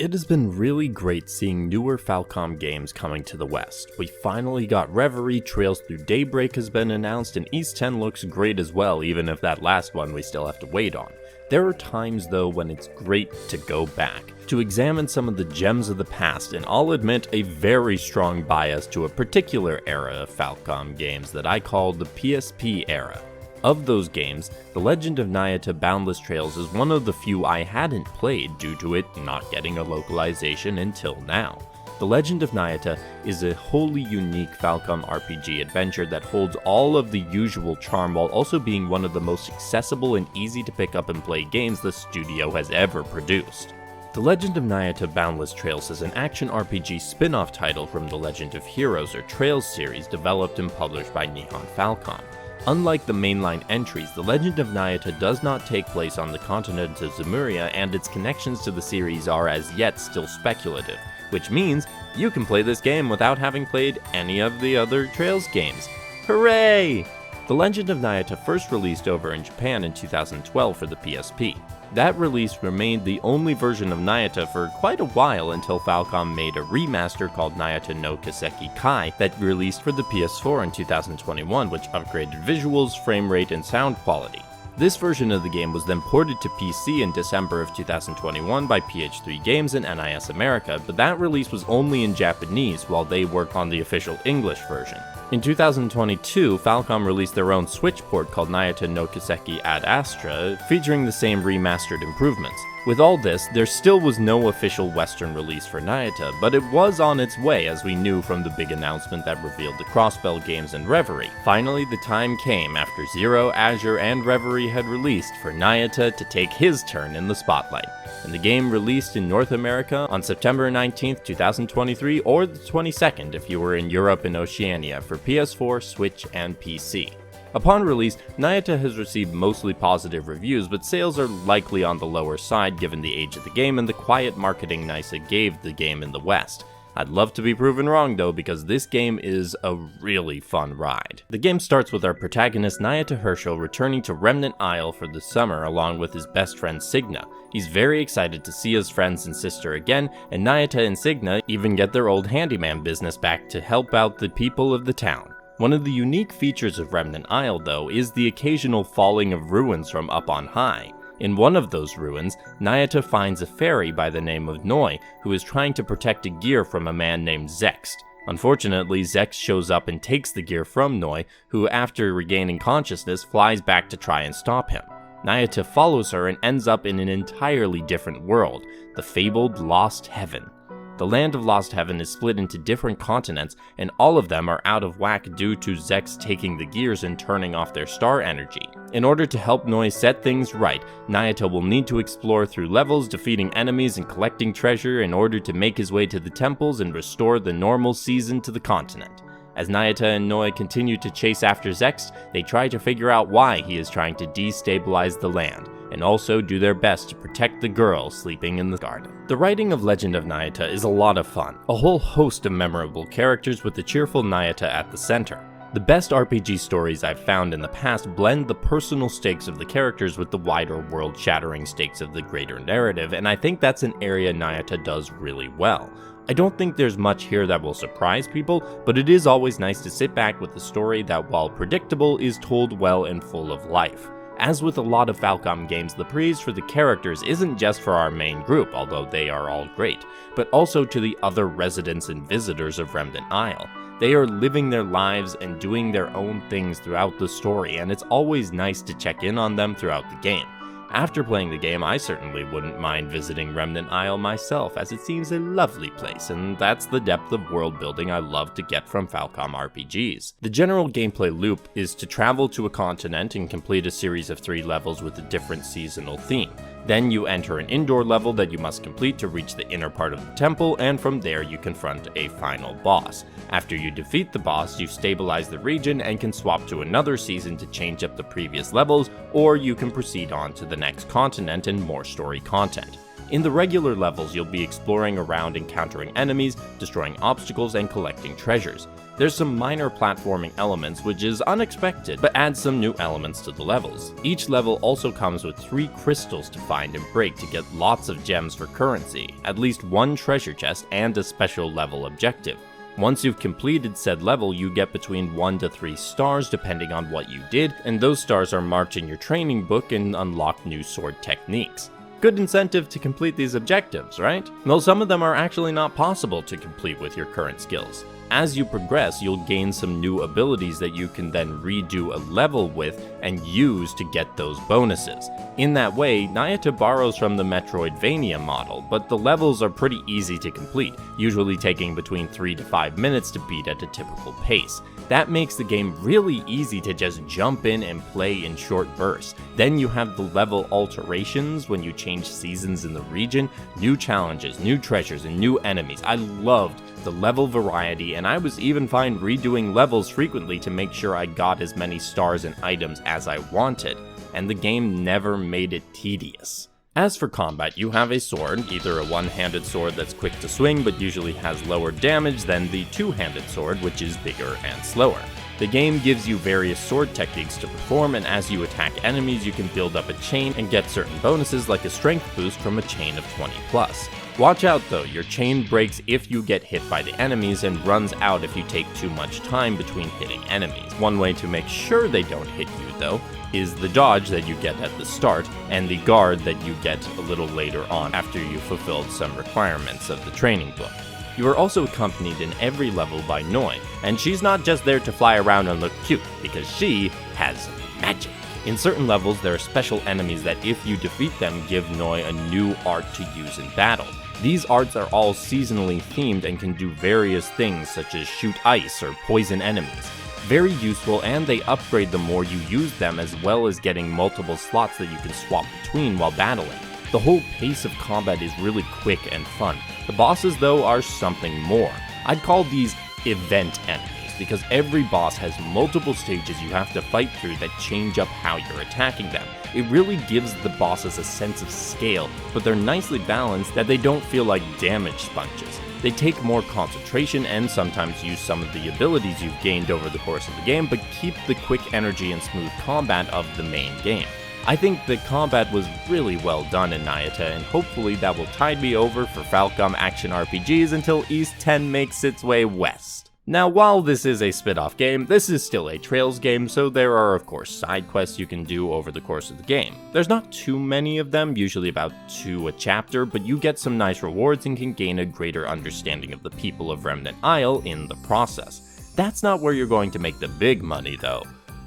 It has been really great seeing newer Falcom games coming to the West. We finally got Reverie, Trails Through Daybreak has been announced, and East 10 looks great as well, even if that last one we still have to wait on. There are times though when it's great to go back, to examine some of the gems of the past, and I'll admit a very strong bias to a particular era of Falcom games that I call the PSP era. Of those games, The Legend of Nayuta Boundless Trails is one of the few I hadn't played due to it not getting a localization until now. The Legend of Nayuta is a wholly unique Falcom RPG adventure that holds all of the usual charm while also being one of the most accessible and easy to pick up and play games the studio has ever produced. The Legend of Nayuta Boundless Trails is an action RPG spin-off title from the Legend of Heroes or Trails series developed and published by Nihon Falcom. Unlike the mainline entries, The Legend of Nayuta does not take place on the continent of Zemuria, and its connections to the series are as yet still speculative, which means you can play this game without having played any of the other Trails games. Hooray! The Legend of Nayuta first released over in Japan in 2012 for the PSP. That release remained the only version of Nayuta for quite a while until Falcom made a remaster called Nayuta no Kiseki Kai that released for the PS4 in 2021, which upgraded visuals, frame rate, and sound quality. This version of the game was then ported to PC in December of 2021 by PH3 Games and NIS America, but that release was only in Japanese while they worked on the official English version. In 2022, Falcom released their own Switch port called Nayuta no Kiseki Ad Astra, featuring the same remastered improvements. With all this, there still was no official Western release for Nayuta, but it was on its way as we knew from the big announcement that revealed the Crossbell games and Reverie. Finally, the time came after Zero, Azure, and Reverie had released for Nayuta to take his turn in the spotlight. And the game released in North America on September 19th, 2023, or the 22nd if you were in Europe and Oceania for PS4, Switch, and PC. Upon release, Nayuta has received mostly positive reviews, but sales are likely on the lower side given the age of the game and the quiet marketing NISA gave the game in the West. I'd love to be proven wrong though, because this game is a really fun ride. The game starts with our protagonist Nayuta Herschel returning to Remnant Isle for the summer along with his best friend Signa. He's very excited to see his friends and sister again, and Nayuta and Signa even get their old handyman business back to help out the people of the town. One of the unique features of Remnant Isle, though, is the occasional falling of ruins from up on high. In one of those ruins, Nayuta finds a fairy by the name of Noi, who is trying to protect a gear from a man named Zext. Unfortunately, Zext shows up and takes the gear from Noi, who after regaining consciousness flies back to try and stop him. Nayuta follows her and ends up in an entirely different world, the fabled Lost Heaven. The land of Lost Heaven is split into different continents, and all of them are out of whack due to Zex taking the gears and turning off their star energy. In order to help Noi set things right, Nayuta will need to explore through levels, defeating enemies and collecting treasure in order to make his way to the temples and restore the normal season to the continent. As Nayuta and Noi continue to chase after Zex, they try to figure out why he is trying to destabilize the land, and also do their best to protect the girl sleeping in the garden. The writing of Legend of Nayuta is a lot of fun, a whole host of memorable characters with the cheerful Nayuta at the center. The best RPG stories I've found in the past blend the personal stakes of the characters with the wider world-shattering stakes of the greater narrative, and I think that's an area Nayuta does really well. I don't think there's much here that will surprise people, but it is always nice to sit back with a story that, while predictable, is told well and full of life. As with a lot of Falcom games, the praise for the characters isn't just for our main group, although they are all great, but also to the other residents and visitors of Remnant Isle. They are living their lives and doing their own things throughout the story, and it's always nice to check in on them throughout the game. After playing the game, I certainly wouldn't mind visiting Remnant Isle myself, as it seems a lovely place, and that's the depth of world building I love to get from Falcom RPGs. The general gameplay loop is to travel to a continent and complete a series of 3 levels with a different seasonal theme. Then you enter an indoor level that you must complete to reach the inner part of the temple, and from there you confront a final boss. After you defeat the boss, you stabilize the region and can swap to another season to change up the previous levels, or you can proceed on to the next continent and more story content. In the regular levels, you'll be exploring around, encountering enemies, destroying obstacles, and collecting treasures. There's some minor platforming elements, which is unexpected, but adds some new elements to the levels. Each level also comes with 3 crystals to find and break to get lots of gems for currency, at least 1 treasure chest, and a special level objective. Once you've completed said level, you get between 1 to 3 stars depending on what you did, and those stars are marked in your training book and unlock new sword techniques. Good incentive to complete these objectives, right? Well, some of them are actually not possible to complete with your current skills. As you progress, you'll gain some new abilities that you can then redo a level with and use to get those bonuses. In that way, Nayuta borrows from the Metroidvania model, but the levels are pretty easy to complete, usually taking between 3 to 5 minutes to beat at a typical pace. That makes the game really easy to just jump in and play in short bursts. Then you have the level alterations when you change seasons in the region, new challenges, new treasures, and new enemies. I loved the level variety, and I was even fine redoing levels frequently to make sure I got as many stars and items as I wanted, and the game never made it tedious. As for combat, you have a sword, either a one-handed sword that's quick to swing but usually has lower damage than the two-handed sword, which is bigger and slower. The game gives you various sword techniques to perform, and as you attack enemies you can build up a chain and get certain bonuses like a strength boost from a chain of 20+. Watch out though, your chain breaks if you get hit by the enemies and runs out if you take too much time between hitting enemies. One way to make sure they don't hit you though is the dodge that you get at the start and the guard that you get a little later on after you've fulfilled some requirements of the training book. You are also accompanied in every level by Noi, and she's not just there to fly around and look cute, because she has magic. In certain levels, there are special enemies that if you defeat them, give Noi a new art to use in battle. These arts are all seasonally themed and can do various things such as shoot ice or poison enemies. Very useful, and they upgrade the more you use them, as well as getting multiple slots that you can swap between while battling. The whole pace of combat is really quick and fun. The bosses though are something more. I'd call these event enemies, because every boss has multiple stages you have to fight through that change up how you're attacking them. It really gives the bosses a sense of scale, but they're nicely balanced that they don't feel like damage sponges. They take more concentration and sometimes use some of the abilities you've gained over the course of the game, but keep the quick energy and smooth combat of the main game. I think the combat was really well done in Nayuta, and hopefully that will tide me over for Falcom action RPGs until East 10 makes its way west. Now, while this is a spin-off game, this is still a Trails game, so there are of course side quests you can do over the course of the game. There's not too many of them, usually about 2 a chapter, but you get some nice rewards and can gain a greater understanding of the people of Remnant Isle in the process. That's not where you're going to make the big money though.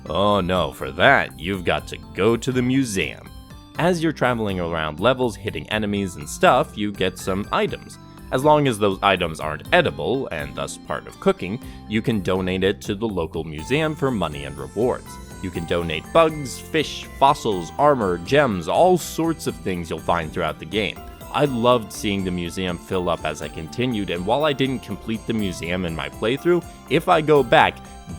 Oh no, for that, you've got to go to the museum. As you're traveling around levels, hitting enemies and stuff, you get some items. As long as those items aren't edible, and thus part of cooking, you can donate it to the local museum for money and rewards. You can donate bugs, fish, fossils, armor, gems, all sorts of things you'll find throughout the game. I loved seeing the museum fill up as I continued, and while I didn't complete the museum in my playthrough, if I go back,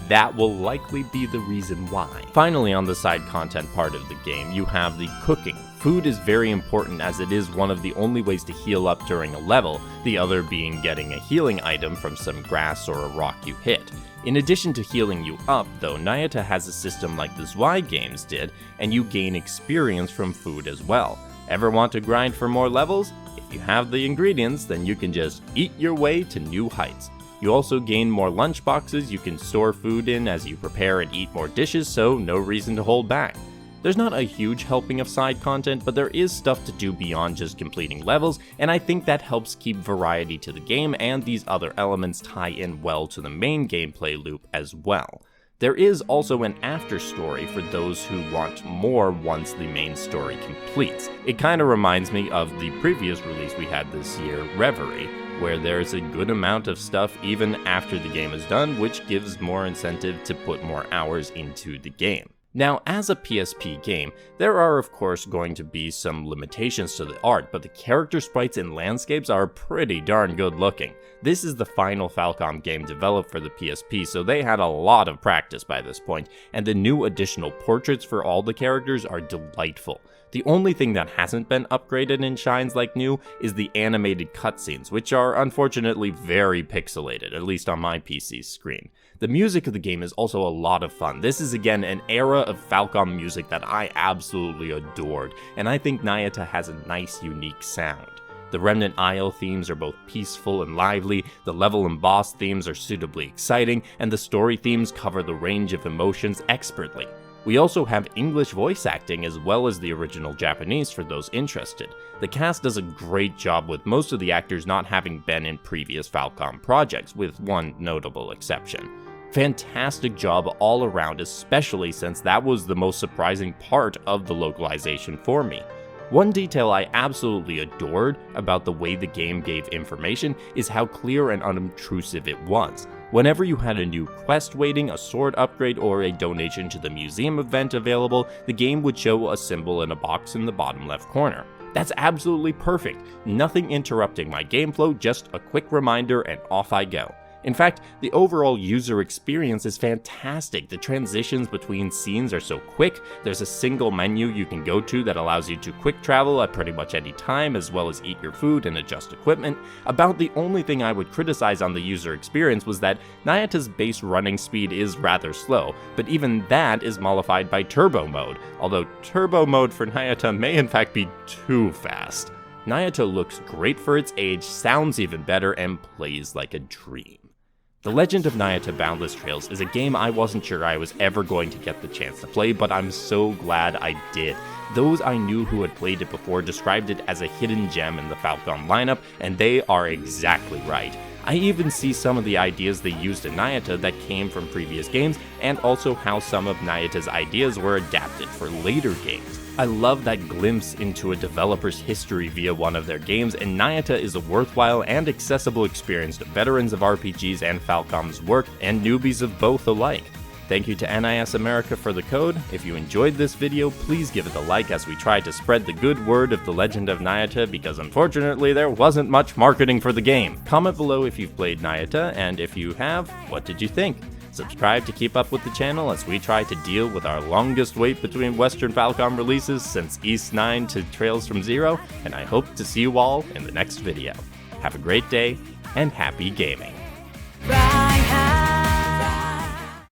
that will likely be the reason why. Finally, on the side content part of the game, you have the cooking. Food is very important as it is one of the only ways to heal up during a level, the other being getting a healing item from some grass or a rock you hit. In addition to healing you up, though, Nayuta has a system like the Zwei games did, and you gain experience from food as well. Ever want to grind for more levels? If you have the ingredients, then you can just eat your way to new heights. You also gain more lunch boxes you can store food in as you prepare and eat more dishes, so no reason to hold back. There's not a huge helping of side content, but there is stuff to do beyond just completing levels, and I think that helps keep variety to the game, and these other elements tie in well to the main gameplay loop as well. There is also an after story for those who want more once the main story completes. It kinda reminds me of the previous release we had this year, Reverie, where there's a good amount of stuff even after the game is done, which gives more incentive to put more hours into the game. Now, as a PSP game, there are of course going to be some limitations to the art, but the character sprites and landscapes are pretty darn good looking. This is the final Falcom game developed for the PSP, so they had a lot of practice by this point, and the new additional portraits for all the characters are delightful. The only thing that hasn't been upgraded and shines like new is the animated cutscenes, which are unfortunately very pixelated, at least on my PC's screen. The music of the game is also a lot of fun. This is again an era of Falcom music that I absolutely adored, and I think Nayuta has a nice, unique sound. The Remnant Isle themes are both peaceful and lively, the level and boss themes are suitably exciting, and the story themes cover the range of emotions expertly. We also have English voice acting as well as the original Japanese for those interested. The cast does a great job with most of the actors not having been in previous Falcom projects, with one notable exception. Fantastic job all around, especially since that was the most surprising part of the localization for me. One detail I absolutely adored about the way the game gave information is how clear and unobtrusive it was. Whenever you had a new quest waiting, a sword upgrade, or a donation to the museum event available, the game would show a symbol in a box in the bottom left corner. That's absolutely perfect. Nothing interrupting my game flow, just a quick reminder and off I go. In fact, the overall user experience is fantastic. The transitions between scenes are so quick, there's a single menu you can go to that allows you to quick travel at pretty much any time, as well as eat your food and adjust equipment. About the only thing I would criticize on the user experience was that Nayuta's base running speed is rather slow, but even that is mollified by turbo mode, although turbo mode for Nayuta may in fact be too fast. Nayuta looks great for its age, sounds even better, and plays like a dream. The Legend of Nayuta Boundless Trails is a game I wasn't sure I was ever going to get the chance to play, but I'm so glad I did. Those I knew who had played it before described it as a hidden gem in the Falcom lineup, and they are exactly right. I even see some of the ideas they used in Nayuta that came from previous games, and also how some of Nayuta's ideas were adapted for later games. I love that glimpse into a developer's history via one of their games, and Nayuta is a worthwhile and accessible experience to veterans of RPGs and Falcom's work, and newbies of both alike. Thank you to NIS America for the code. If you enjoyed this video, please give it a like as we try to spread the good word of the Legend of Nayuta, because unfortunately there wasn't much marketing for the game. Comment below if you've played Nayuta, and if you have, what did you think? Subscribe to keep up with the channel as we try to deal with our longest wait between Western Falcom releases since East 9 to Trails from Zero, and I hope to see you all in the next video. Have a great day, and happy gaming! Bye.